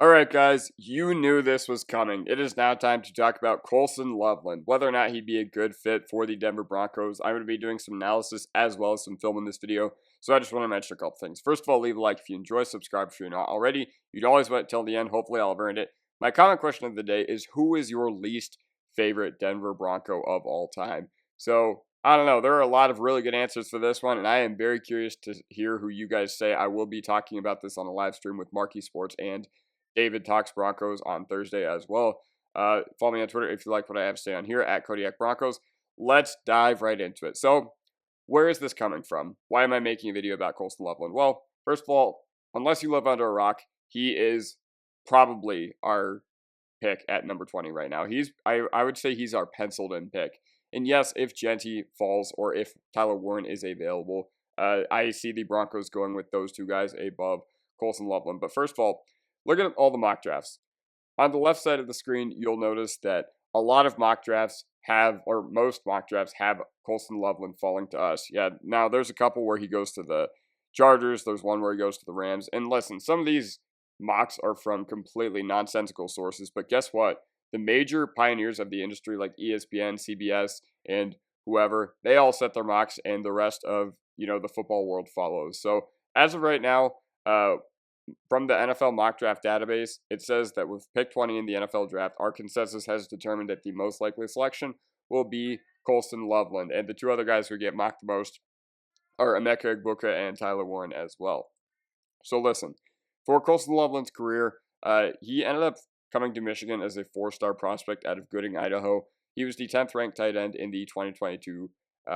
All right, guys, you knew this was coming. It is now time to talk about Colston Loveland, whether or not he'd be a good fit for the Denver Broncos. I'm going to be doing some analysis as well as some film in this video, so I just want to mention a couple things. First of all, leave a like if you enjoy, subscribe if you're not already. You'd always wait till the end. Hopefully, I'll have earned it. My comment question of the day is, who is your least favorite Denver Bronco of all time? So, I don't know. There are a lot of really good answers for this one, and I am very curious to hear who you guys say. I will be talking about this on a live stream with Marquee Sports and David Talks Broncos on Thursday as well. Follow me on Twitter if you like what I have to say on here at Kodiak Broncos. Let's dive right into it. So, where is this coming from? Why am I making a video about Colston Loveland? Well, first of all, unless you live under a rock, he is probably our pick at number 20 right now. I would say he's our penciled in pick. And yes, if Genty falls or if Tyler Warren is available, I see the Broncos going with those two guys above Colston Loveland. But first of all, look at all the mock drafts. On the left side of the screen, you'll notice that a lot of mock drafts have, or most mock drafts have, Colston Loveland falling to us. Yeah, now there's a couple where he goes to the Chargers. There's one where he goes to the Rams. And listen, some of these mocks are from completely nonsensical sources, but guess what? The major pioneers of the industry like ESPN, CBS, and whoever, they all set their mocks, and the rest of, the football world follows. So as of right now, from the NFL mock draft database, it says that with pick 20 in the NFL draft, our consensus has determined that the most likely selection will be Colston Loveland. And the two other guys who get mocked the most are Emeka Egbuka and Tyler Warren as well. So listen, for Colston Loveland's career, he ended up coming to Michigan as a 4-star prospect out of Gooding, Idaho. He was the 10th ranked tight end in the 2022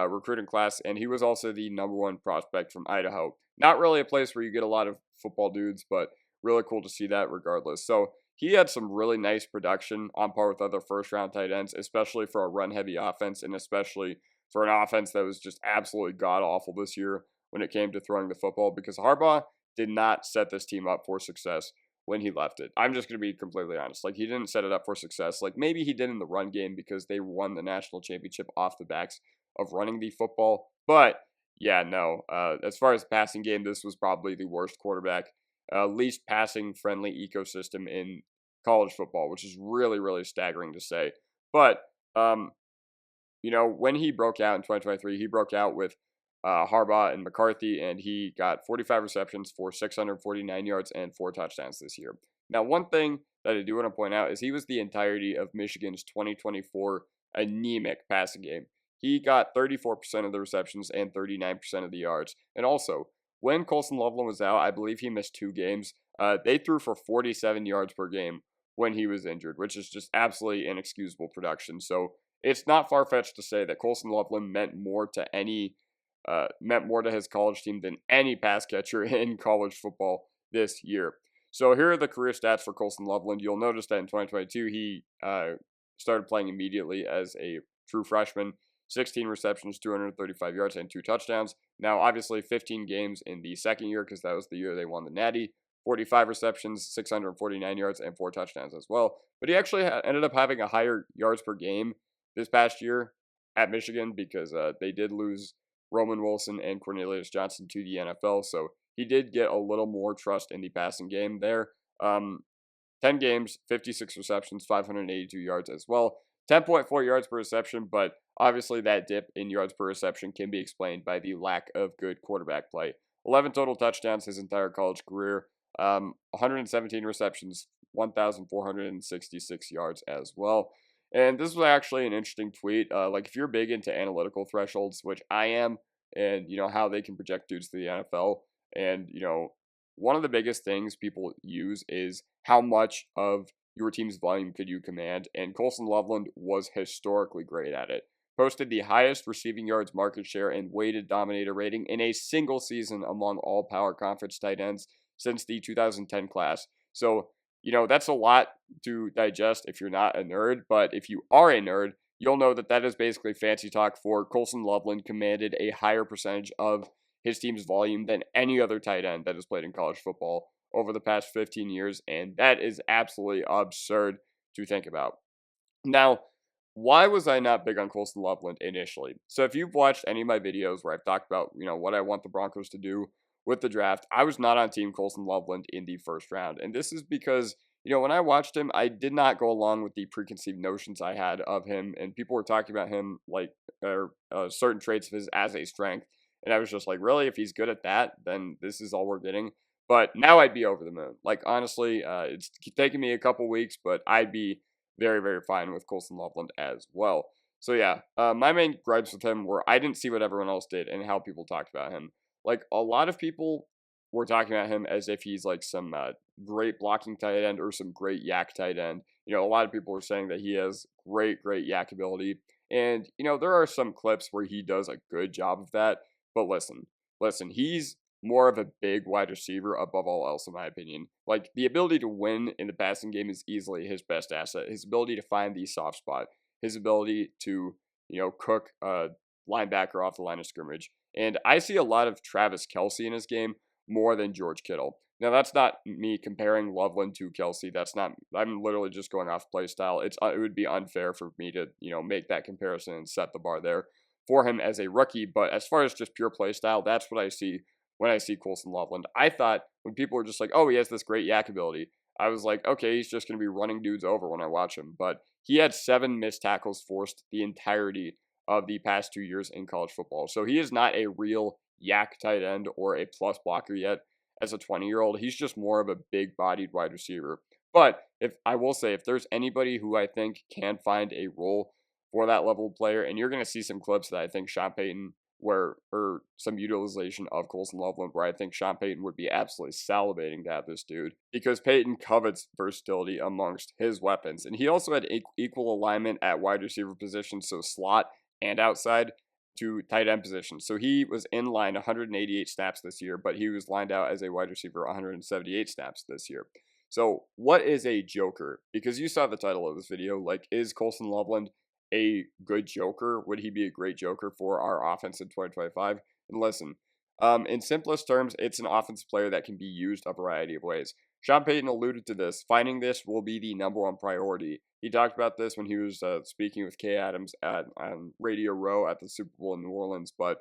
recruiting class, and he was also the number 1 prospect from Idaho. Not really a place where you get a lot of football dudes, but really cool to see that regardless. So he had some really nice production on par with other first-round tight ends, especially for a run-heavy offense, and especially for an offense that was just absolutely god-awful this year when it came to throwing the football, because Harbaugh did not set this team up for success when he left it. I'm just going to be completely honest. Like, he didn't set it up for success. Like, maybe he did in the run game because they won the national championship off the backs of running the football. But, yeah, no. As far as the passing game, this was probably the worst quarterback, least passing-friendly ecosystem in college football, which is really, really staggering to say. But, when he broke out in 2023, he broke out with Harbaugh and McCarthy, and he got 45 receptions for 649 yards and 4 touchdowns this year. Now, one thing that I do want to point out is he was the entirety of Michigan's 2024 anemic passing game. He got 34% of the receptions and 39% of the yards. And also, when Colston Loveland was out, I believe he missed 2 games. They threw for 47 yards per game when he was injured, which is just absolutely inexcusable production. So it's not far-fetched to say that Colston Loveland meant more to his college team than any pass catcher in college football this year. So here are the career stats for Colston Loveland. You'll notice that in 2022, he started playing immediately as a true freshman. 16 receptions, 235 yards, and 2 touchdowns. Now, obviously, 15 games in the second year because that was the year they won the Natty. 45 receptions, 649 yards, and 4 touchdowns as well. But he actually ended up having a higher yards per game this past year at Michigan because they did lose Roman Wilson and Cornelius Johnson to the NFL. So he did get a little more trust in the passing game there. 10 games, 56 receptions, 582 yards as well. 10.4 yards per reception, but obviously that dip in yards per reception can be explained by the lack of good quarterback play. 11 total touchdowns his entire college career, 117 receptions, 1,466 yards as well. And this was actually an interesting tweet. Like, if you're big into analytical thresholds, which I am, and, how they can project dudes to the NFL, and, one of the biggest things people use is how much of your team's volume could you command, and Colston Loveland was historically great at it. Posted the highest receiving yards market share and weighted dominator rating in a single season among all power conference tight ends since the 2010 class. So, that's a lot to digest if you're not a nerd, but if you are a nerd, you'll know that that is basically fancy talk for Colston Loveland commanded a higher percentage of his team's volume than any other tight end that has played in college football over the past 15 years, and that is absolutely absurd to think about. Now, why was I not big on Colston Loveland initially? So if you've watched any of my videos where I've talked about, what I want the Broncos to do with the draft, I was not on Team Colston Loveland in the first round, and this is because when I watched him, I did not go along with the preconceived notions I had of him, and people were talking about him like certain traits of his as a strength, and I was just like, really, if he's good at that, then this is all we're getting. But now I'd be over the moon. Like honestly, it's taken me a couple weeks, but I'd be very, very fine with Colston Loveland as well. So yeah, my main gripes with him were I didn't see what everyone else did and how people talked about him. Like a lot of people were talking about him as if he's like some great blocking tight end or some great yak tight end. A lot of people were saying that he has great, great yak ability. And, there are some clips where he does a good job of that. But listen, he's more of a big wide receiver above all else, in my opinion. Like, the ability to win in the passing game is easily his best asset. His ability to find the soft spot, his ability to, cook a linebacker off the line of scrimmage. And I see a lot of Travis Kelce in his game more than George Kittle. Now, that's not me comparing Loveland to Kelsey. That's not. I'm literally just going off play style. It would be unfair for me to make that comparison and set the bar there for him as a rookie. But as far as just pure play style, that's what I see when I see Colston Loveland. I thought when people were just like, "Oh, he has this great yak ability," I was like, "Okay, he's just going to be running dudes over when I watch him." But he had 7 missed tackles forced the entirety of the past 2 years in college football. So he is not a real yak tight end or a plus blocker yet as a 20-year-old. He's just more of a big-bodied wide receiver. But if there's anybody who I think can find a role for that level of player, and you're going to see some clips that I think Sean Payton or some utilization of Colston Loveland where I think Sean Payton would be absolutely salivating to have this dude because Payton covets versatility amongst his weapons. And he also had equal alignment at wide receiver positions, so slot and outside to tight end position. So he was in line 188 snaps this year, but he was lined out as a wide receiver 178 snaps this year. So what is a joker? Because you saw the title of this video, like, is Colston Loveland a good joker? Would he be a great joker for our offense in 2025? And listen, in simplest terms, it's an offensive player that can be used a variety of ways. Sean Payton alluded to this. Finding this will be the number one priority. He talked about this when he was speaking with Kay Adams on Radio Row at the Super Bowl in New Orleans. But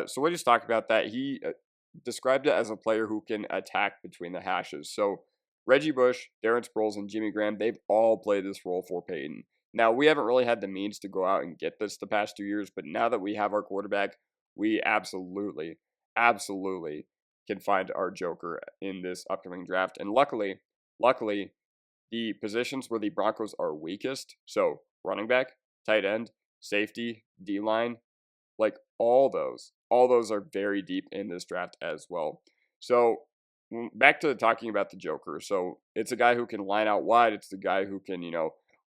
so we just talked about that. He described it as a player who can attack between the hashes. So Reggie Bush, Darren Sproles, and Jimmy Graham, they've all played this role for Payton. Now, we haven't really had the means to go out and get this the past 2 years, but now that we have our quarterback, we absolutely can find our joker in this upcoming draft. And luckily, the positions where the Broncos are weakest, so running back, tight end, safety, D-line, like all those are very deep in this draft as well. So back to talking about the joker. So it's a guy who can line out wide. It's the guy who can,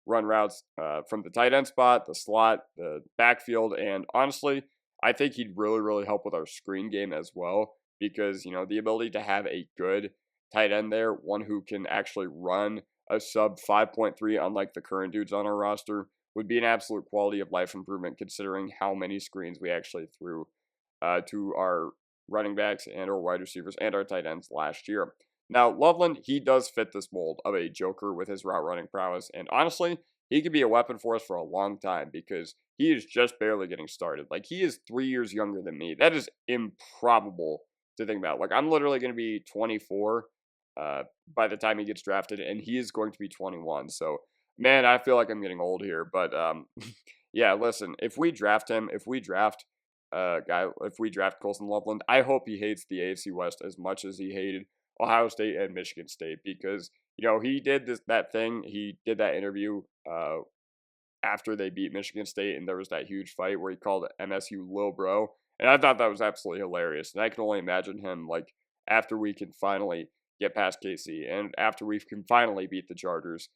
run routes from the tight end spot, the slot, the backfield. And honestly, I think he'd really, really help with our screen game as well because, the ability to have a good tight end there, one who can actually run a sub 5.3, unlike the current dudes on our roster, would be an absolute quality of life improvement considering how many screens we actually threw to our running backs and our wide receivers and our tight ends last year. Now, Loveland, he does fit this mold of a joker with his route running prowess, and honestly, he could be a weapon for us for a long time because he is just barely getting started. Like, he is 3 years younger than me. That is improbable to think about. Like, I'm literally going to be 24 by the time he gets drafted, and he is going to be 21. So, man, I feel like I'm getting old here. But, yeah, listen, if we draft Colston Loveland, I hope he hates the AFC West as much as he hated Ohio State and Michigan State because, he did he did that interview after they beat Michigan State and there was that huge fight where he called MSU Lil Bro, and I thought that was absolutely hilarious, and I can only imagine him, like, after we can finally get past KC and after we can finally beat the Chargers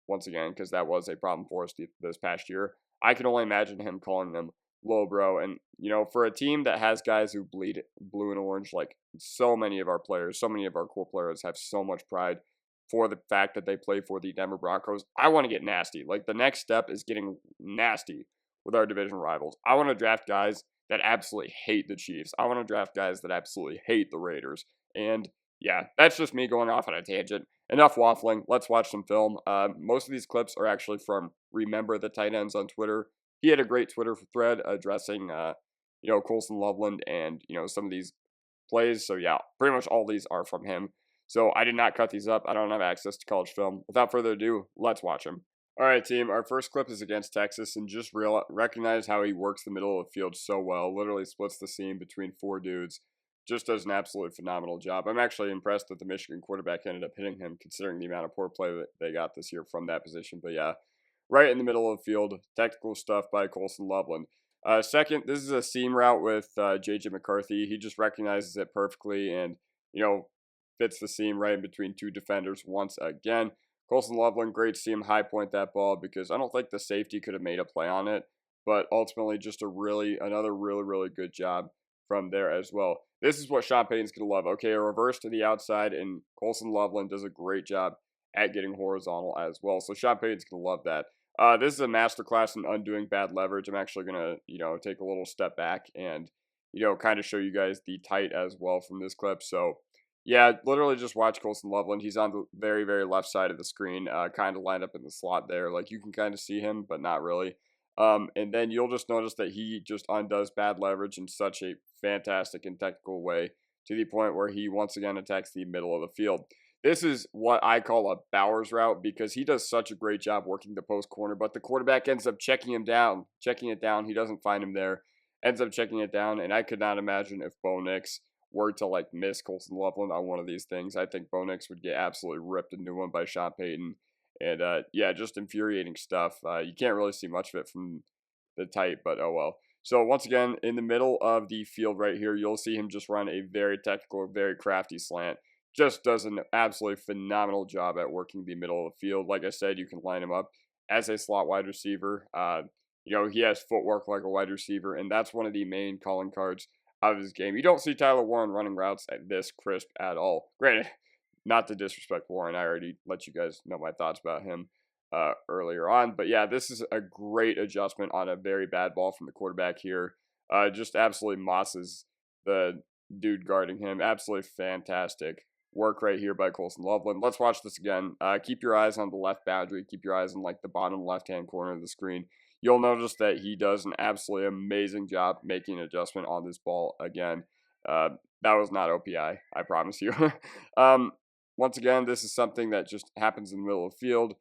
once again, because that was a problem for us this past year, I can only imagine him calling them Lil Bro. And, for a team that has guys who bleed blue and orange, like so many of our core players have so much pride for the fact that they play for the Denver Broncos. I want to get nasty. Like, the next step is getting nasty with our division rivals. I want to draft guys that absolutely hate the Chiefs. I want to draft guys that absolutely hate the Raiders. And yeah, that's just me going off on a tangent. Enough waffling. Let's watch some film. Most of these clips are actually from Remember the Tight Ends on Twitter. He had a great Twitter thread addressing, Colston Loveland and, some of these plays. So, yeah, pretty much all these are from him. So I did not cut these up. I don't have access to college film. Without further ado, let's watch them. All right, team. Our first clip is against Texas, and just recognize how he works the middle of the field so well. Literally splits the seam between four dudes. Just does an absolutely phenomenal job. I'm actually impressed that the Michigan quarterback ended up hitting him, considering the amount of poor play that they got this year from that position. But yeah, right in the middle of the field, technical stuff by Colston Loveland. Second, this is a seam route with J.J. McCarthy. He just recognizes it perfectly and, fits the seam right in between two defenders once again. Colston Loveland, great to see him high point that ball because I don't think the safety could have made a play on it, but ultimately just another really good job from there as well. This is what Sean Payton's going to love. Okay, a reverse to the outside, and Colston Loveland does a great job at getting horizontal as well. So Sean Payton's going to love that. This is a masterclass in undoing bad leverage. I'm actually going to, take a little step back and, kind of show you guys the tight as well from this clip. So, yeah, literally just watch Colston Loveland. He's on the very left side of the screen, kind of lined up in the slot there. Like, you can kind of see him, but not really. And then you'll just notice that he just undoes bad leverage in such a fantastic and technical way to the point where he once again attacks the middle of the field. This is what I call a Bowers route because he does such a great job working the post corner, but the quarterback ends up checking it down. He doesn't find him there, ends up checking it down, and I could not imagine if Bo Nix were to miss Colston Loveland on one of these things. I think Bo Nix would get absolutely ripped a new one by Sean Payton. And yeah, just infuriating stuff. You can't really see much of it from the tight, but oh well. So once again, in the middle of the field right here, you'll see him just run a very technical, very crafty slant. Just does an absolutely phenomenal job at working the middle of the field. Like I said, you can line him up as a slot wide receiver. He has footwork like a wide receiver, and that's one of the main calling cards of his game. You don't see Tyler Warren running routes at this crisp at all. Granted, not to disrespect Warren. I already let you guys know my thoughts about him earlier on. But yeah, this is a great adjustment on a very bad ball from the quarterback here. Just absolutely mosses the dude guarding him. Absolutely fantastic work right here by Colston Loveland. Let's watch this again. Keep your eyes on the left boundary. Keep your eyes on the bottom left-hand corner of the screen. You'll notice that he does an absolutely amazing job making an adjustment on this ball again. That was not OPI, I promise you. Once again, this is something that just happens in the middle of the field.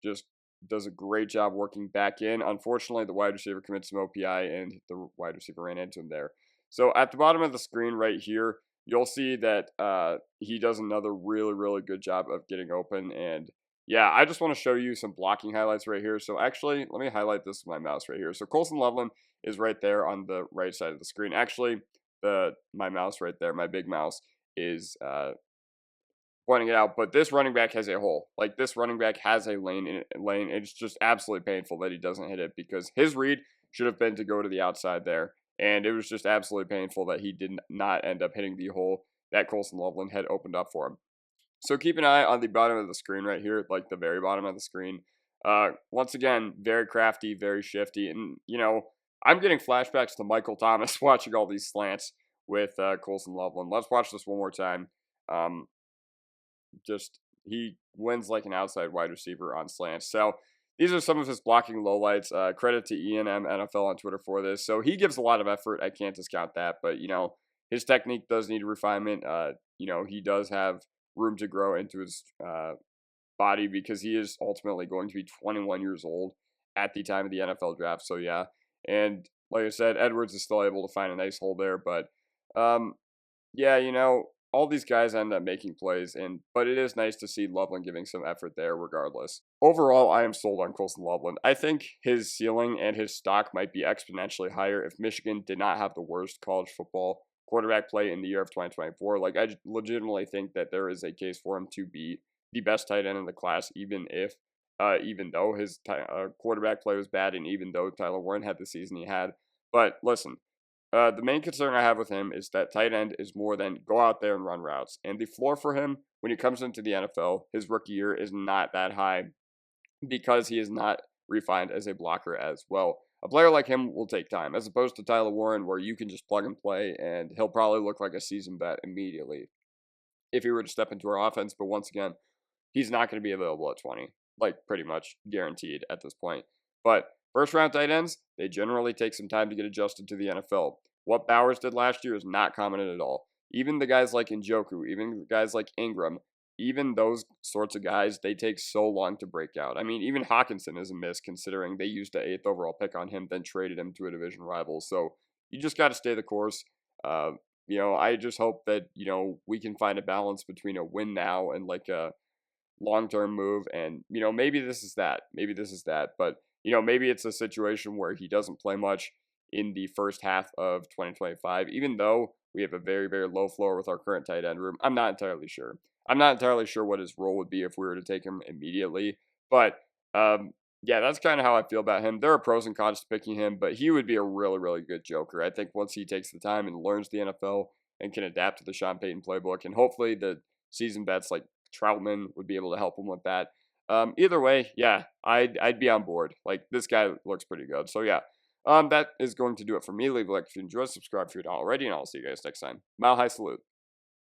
Just does a great job working back in. Unfortunately, the wide receiver commits some OPI, and the wide receiver ran into him there. So at the bottom of the screen right here, you'll see that he does another really good job of getting open. And yeah, I just want to show you some blocking highlights right here. So actually, let me highlight this with my mouse right here. So Colston Loveland is right there on the right side of the screen. Actually, my mouse right there, my big mouse, is pointing it out, but this running back has a hole. This running back has a lane. It's just absolutely painful that he doesn't hit it because his read should have been to go to the outside there, and it was just absolutely painful that he did not end up hitting the hole that Colston Loveland had opened up for him. So keep an eye on the bottom of the screen right here, the very bottom of the screen. Once again, very crafty, very shifty, and I'm getting flashbacks to Michael Thomas watching all these slants with Colston Loveland. Let's watch this one more time. He wins like an outside wide receiver on slants. So these are some of his blocking lowlights. Credit to E&M NFL on Twitter for this. So he gives a lot of effort. I can't discount that. But, his technique does need refinement. He does have room to grow into his body because he is ultimately going to be 21 years old at the time of the NFL draft. So, yeah. And like I said, Edwards is still able to find a nice hole there. But, yeah, all these guys end up making plays, but it is nice to see Loveland giving some effort there regardless. Overall, I am sold on Colston Loveland. I think his ceiling and his stock might be exponentially higher if Michigan did not have the worst college football quarterback play in the year of 2024. I legitimately think that there is a case for him to be the best tight end in the class, even though his quarterback play was bad and even though Tyler Warren had the season he had. But listen, the main concern I have with him is that tight end is more than go out there and run routes. And the floor for him when he comes into the NFL, his rookie year, is not that high because he is not refined as a blocker as well. A player like him will take time, as opposed to Tyler Warren, where you can just plug and play, and he'll probably look like a seasoned vet immediately if he were to step into our offense. But once again, he's not going to be available at 20, pretty much guaranteed at this point. But first-round tight ends, they generally take some time to get adjusted to the NFL. What Bowers did last year is not common at all. even the guys like Njoku, even guys like Ingram, even those sorts of guys, they take so long to break out. I mean, even Hawkinson is a miss considering they used the 8th overall pick on him, then traded him to a division rival. So you just got to stay the course. Uh, I just hope that, we can find a balance between a win now and like a long-term move. And, maybe this is that. Maybe this is that. But, maybe it's a situation where he doesn't play much in the first half of 2025, even though we have a very, very low floor with our current tight end room. I'm not entirely sure. I'm not entirely sure what his role would be if we were to take him immediately. But, yeah, that's kind of how I feel about him. There are pros and cons to picking him, but he would be a really, really good joker. I think once he takes the time and learns the NFL and can adapt to the Sean Payton playbook, and hopefully the season bets like Troutman would be able to help him with that. Either way, yeah, I'd be on board. Like, this guy looks pretty good. So yeah, that is going to do it for me. Leave a like if you enjoyed, subscribe if you're not already, and I'll see you guys next time. Mile high salute.